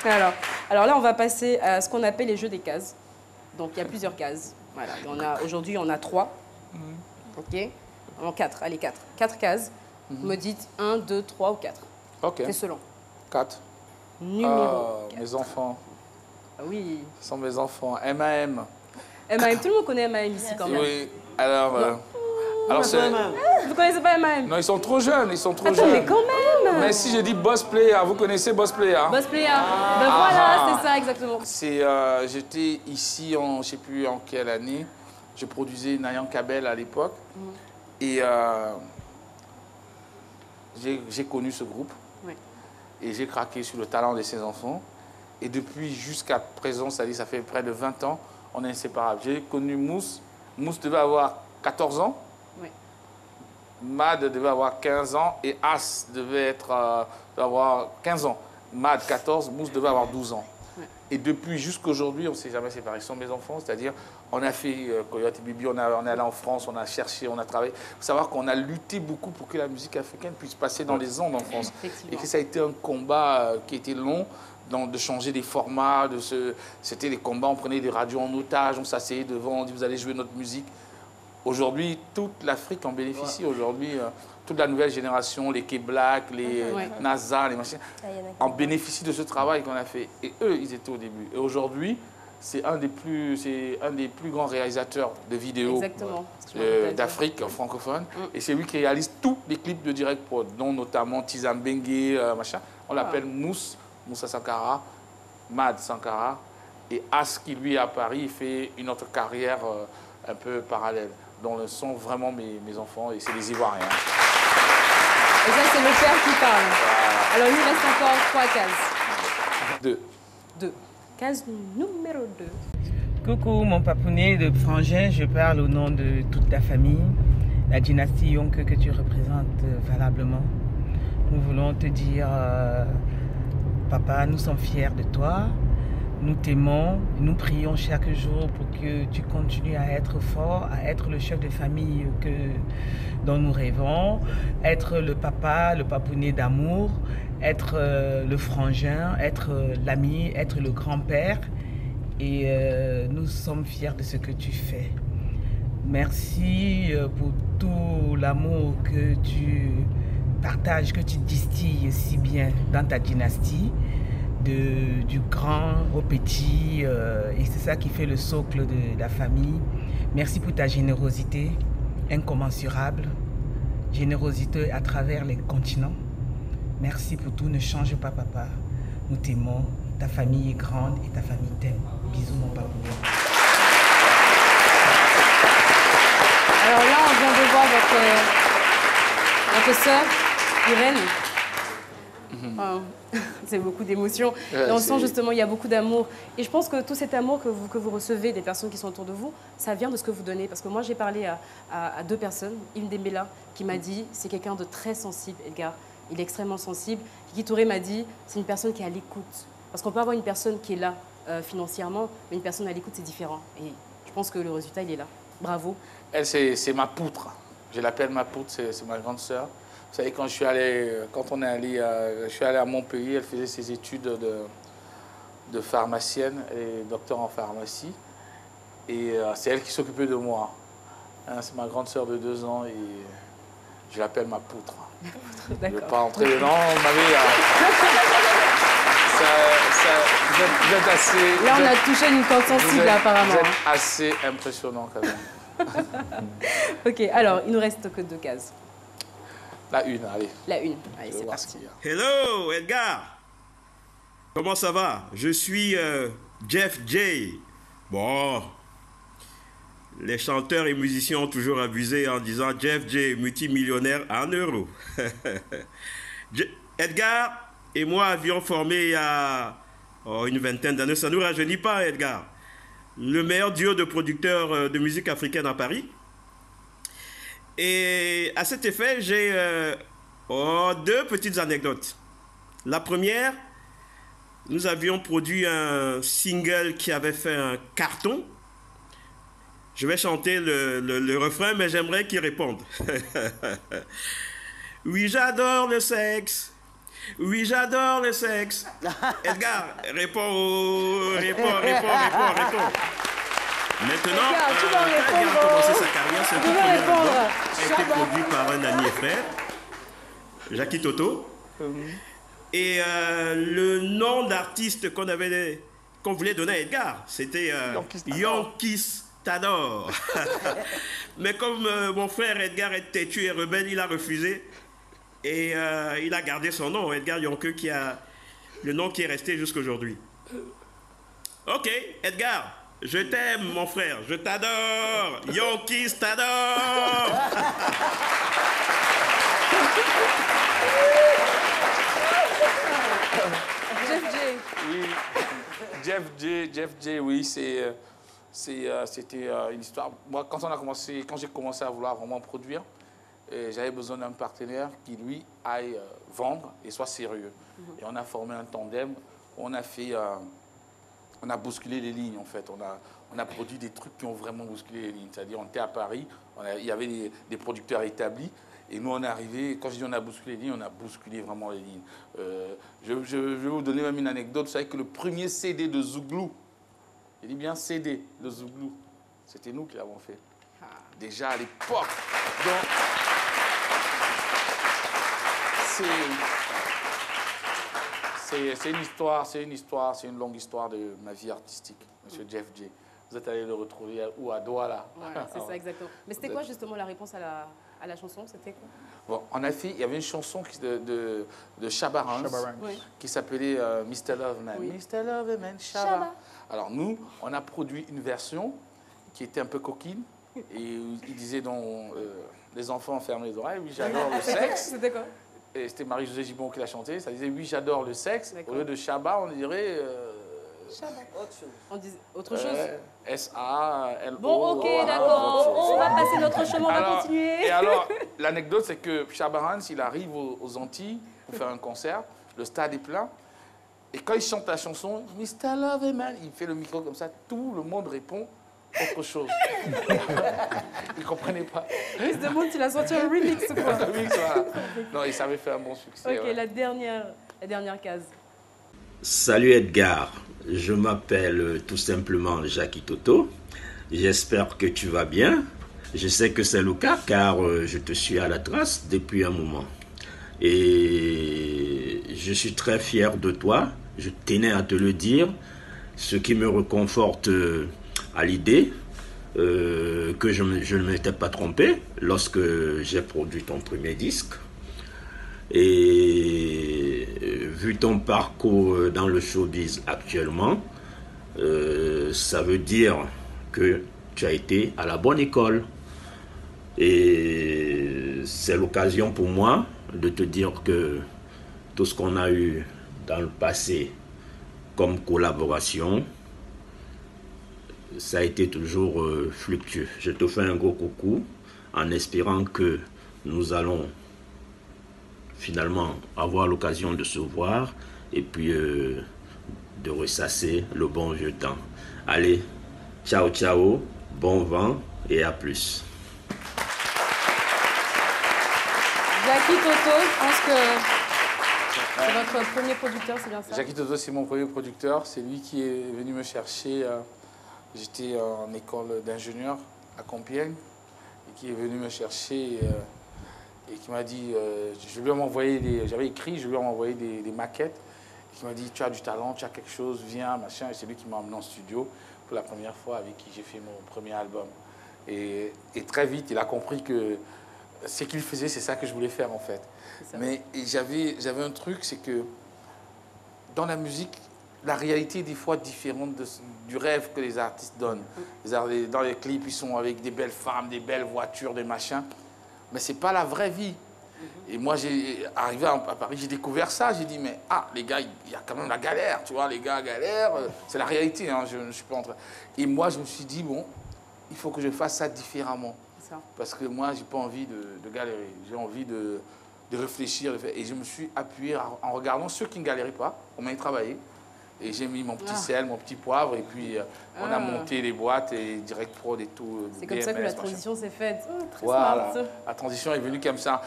Alors là, on va passer à ce qu'on appelle les jeux des cases. Donc, il y a plusieurs cases. Voilà. Aujourd'hui, on a 3. OK. En 4. Allez, 4. 4 cases. Vous me dites 1, 2, 3 ou 4. OK. C'est selon. 4. Numéro 4. Mes enfants. Ah oui. Ce sont mes enfants. MAM. MAM, tout le monde connaît MAM ici quand même. Oui. Alors c'est... Vous connaissez pas MAM? Non, ils sont trop jeunes. Ils sont trop Attends, jeunes. mais quand même. Mais si j'ai dit Boss Player, vous connaissez Boss Player? Boss Player. Ben voilà, c'est ça exactement. J'étais ici en, je sais plus en quelle année. Je produisais Nayan Kabel à l'époque. Et j'ai connu ce groupe. Oui. Et j'ai craqué sur le talent de ses enfants. Et depuis jusqu'à présent, ça fait près de 20 ans, on est inséparables. J'ai connu Mousse. Mousse devait avoir 14 ans. Oui. Mad devait avoir 15 ans et As devait avoir 15 ans. Mad 14, Mousse devait avoir 12 ans. Ouais. Et depuis jusqu'aujourd'hui, on ne s'est jamais séparés. Ce sont mes enfants, c'est-à-dire on a fait Coyote Bibi, on est allé en France, on a cherché, on a travaillé. Il faut savoir qu'on a lutté beaucoup pour que la musique africaine puisse passer dans les ondes en France. Et que ça a été un combat qui était long, de changer des formats. C'était des combats, on prenait des radios en otage, on s'asseyait devant, on dit vous allez jouer notre musique. Aujourd'hui, toute l'Afrique en bénéficie. Aujourd'hui, toute la nouvelle génération, les K-Black, les NASA, les machins, en bénéficient de ce travail qu'on a fait. Et eux, ils étaient au début. Et aujourd'hui, c'est un des plus grands réalisateurs de vidéos d'Afrique francophone. Et c'est lui qui réalise tous les clips de Direct Prod, dont notamment Tizam Bengue, machin. On l'appelle Moussa Sankara, Mad Sankara. Et As, qui lui est à Paris, il fait une autre carrière un peu parallèle, dont sont vraiment mes enfants, et c'est des Ivoiriens. Et ça, c'est le père qui parle. Alors, il nous reste encore 3 cases. 2. 2. Case numéro 2. Coucou, mon papounet de Frangin, je parle au nom de toute ta famille, la dynastie Yonke que tu représentes valablement. Nous voulons te dire, papa, nous sommes fiers de toi. Nous t'aimons, nous prions chaque jour pour que tu continues à être fort, à être le chef de famille dont nous rêvons, être le papa, le papounet d'amour, être le frangin, être l'ami, être le grand-père. Et nous sommes fiers de ce que tu fais. Merci pour tout l'amour que tu partages, que tu distilles si bien dans ta dynastie. Du grand au petit, et c'est ça qui fait le socle de la famille. Merci pour ta générosité incommensurable, générosité à travers les continents. Merci pour tout, ne change pas papa, nous t'aimons, ta famille est grande et ta famille t'aime. Bisous mon papa. Alors là, on vient de voir votre sœur, Irène. C'est beaucoup d'émotions. Dans le sens, justement, il y a beaucoup d'amour. Et je pense que tout cet amour que vous recevez des personnes qui sont autour de vous, ça vient de ce que vous donnez. Parce que moi, j'ai parlé à 2 personnes. Une Dembella qui m'a dit, c'est quelqu'un de très sensible, Edgar. Il est extrêmement sensible. Kiki Touré m'a dit, c'est une personne qui est à l'écoute. Parce qu'on peut avoir une personne qui est là financièrement, mais une personne à l'écoute, c'est différent. Et je pense que le résultat, il est là. Bravo. Elle, c'est ma poutre. Je l'appelle ma poutre, c'est ma grande sœur. Vous savez, quand je suis allé à Montpellier, elle faisait ses études de pharmacienne et docteur en pharmacie. Et c'est elle qui s'occupait de moi. Hein, c'est ma grande sœur de 2 ans et je l'appelle ma poutre. Je ne vais pas entrer dedans. Vous êtes assez... Là, on a touché une corde sensible, apparemment. Vous êtes assez impressionnant, quand même. Ok, alors, il nous reste que 2 cases. La une, allez. La une, allez, c'est parti. Hello, Edgar. Comment ça va? Je suis Jeff J. Bon, les chanteurs et musiciens ont toujours abusé en disant Jeff J, multimillionnaire en euros. Edgar et moi avions formé il y a une vingtaine d'années, ça ne nous rajeunit pas, Edgar, le meilleur duo de producteurs de musique africaine à Paris. Et à cet effet, j'ai 2 petites anecdotes. La première, nous avions produit un single qui avait fait un carton. Je vais chanter le refrain, mais j'aimerais qu'il réponde. Oui, j'adore le sexe. Oui, j'adore le sexe. Edgar, réponds. Maintenant, Edgar, Edgar a commencé sa carrière, c'est un tout premier album qui a été Chaba. produit par un ami et frère, Jackie Toto. Et le nom d'artiste qu'on voulait donner à Edgar, c'était Yonkis Tador. Mais comme mon frère Edgar est têtu et rebelle, il a refusé. Et il a gardé son nom, Edgar Yonke, qui a le nom qui est resté jusqu'à aujourd'hui. Ok, Edgar, je t'aime, mon frère, je t'adore. Yonkis t'adore. Jeff J. Oui, Jeff J, oui, c'était une histoire. Moi, quand j'ai commencé à vouloir vraiment produire, j'avais besoin d'un partenaire qui, lui, aille vendre et soit sérieux. Et on a formé un tandem, on a bousculé les lignes, en fait. On a produit des trucs qui ont vraiment bousculé les lignes. C'est-à-dire, on était à Paris, il y avait des producteurs établis, et nous, on est arrivés, quand je dis on a bousculé les lignes, on a bousculé vraiment les lignes. Je vais vous donner même une anecdote. Vous savez que le premier CD de Zouglou, je dis bien CD de Zouglou, c'était nous qui l'avons fait. Déjà à l'époque. Donc, c'est une longue histoire de ma vie artistique, Monsieur Jeff J. Vous êtes allé le retrouver où, à Douala? Ouais, c'est ça, exactement. Mais c'était quoi justement la réponse à la chanson? C'était quoi? Bon, il y avait une chanson de Chaba Ranks Oui. qui s'appelait Mr. Loveman. Oui. Mr. Loveman, Chaba. Alors nous, on a produit une version qui était un peu coquine. Et il disait donc, les enfants ferment les oreilles, oui, j'adore le sexe. C'était quoi? Et c'était Marie-Josée Gibon qui l'a chanté. Ça disait, oui, j'adore le sexe. Au lieu de Chaba, on dirait... Chaba. On disait autre chose. S-A-L-O. Bon, ok, d'accord. On va passer notre chemin, on va continuer. Et alors, l'anecdote, c'est que Chaba Ranks, il arrive aux Antilles pour faire un concert. Le stade est plein. Et quand il chante la chanson, Mr. Love Man, il fait le micro comme ça. Tout le monde répond autre chose. Il ne comprenait pas. Il se demande s'il a sorti un remix ou quoi. Voilà. Non, il savait faire un bon succès. Ok, ouais. la dernière case. Salut Edgar, je m'appelle tout simplement Jackie Toto. J'espère que tu vas bien. Je sais que c'est le cas car je te suis à la trace depuis un moment. Et je suis très fier de toi. Je tenais à te le dire, ce qui me réconforte à l'idée que je ne m'étais pas trompé lorsque j'ai produit ton premier disque. Et vu ton parcours dans le showbiz actuellement, ça veut dire que tu as été à la bonne école. Et c'est l'occasion pour moi de te dire que tout ce qu'on a eu dans le passé comme collaboration, ça a été toujours fructueux. Je te fais un gros coucou en espérant que nous allons finalement avoir l'occasion de se voir et puis de ressasser le bon vieux temps. Allez, ciao ciao, bon vent et à plus. Jackie Toto, je pense que c'est votre premier producteur, c'est bien ça? Jackie Toto, c'est mon premier producteur. C'est lui qui est venu me chercher. J'étais en école d'ingénieur à Compiègne et qui est venu me chercher et qui m'a dit, je lui ai envoyé j'avais écrit, je lui ai envoyé des maquettes. Et qui m'a dit, tu as du talent, tu as quelque chose, viens, machin. Et c'est lui qui m'a emmené en studio pour la première fois, avec qui j'ai fait mon premier album. Et très vite, il a compris que ce qu'il faisait, c'est ça que je voulais faire en fait. Mais j'avais un truc, c'est que dans la musique, la réalité est des fois différente du rêve que les artistes donnent. Dans les clips, ils sont avec des belles femmes, des belles voitures, des machins. Mais ce n'est pas la vraie vie. Et moi, arrivé à Paris, j'ai découvert ça. J'ai dit, mais les gars, il y a quand même la galère, tu vois, les gars galèrent. C'est la réalité, hein, je ne suis pas en train... Et moi, je me suis dit, bon, il faut que je fasse ça différemment. Parce que moi, je n'ai pas envie de galérer. J'ai envie de réfléchir. Et je me suis appuyé en regardant ceux qui ne galéraient pas. On m'a travaillé. Et j'ai mis mon petit sel, mon petit poivre. Et puis, on a monté les boîtes et Direct Prod et tout. C'est comme ça que la transition s'est faite. Voilà. La transition est venue comme ça.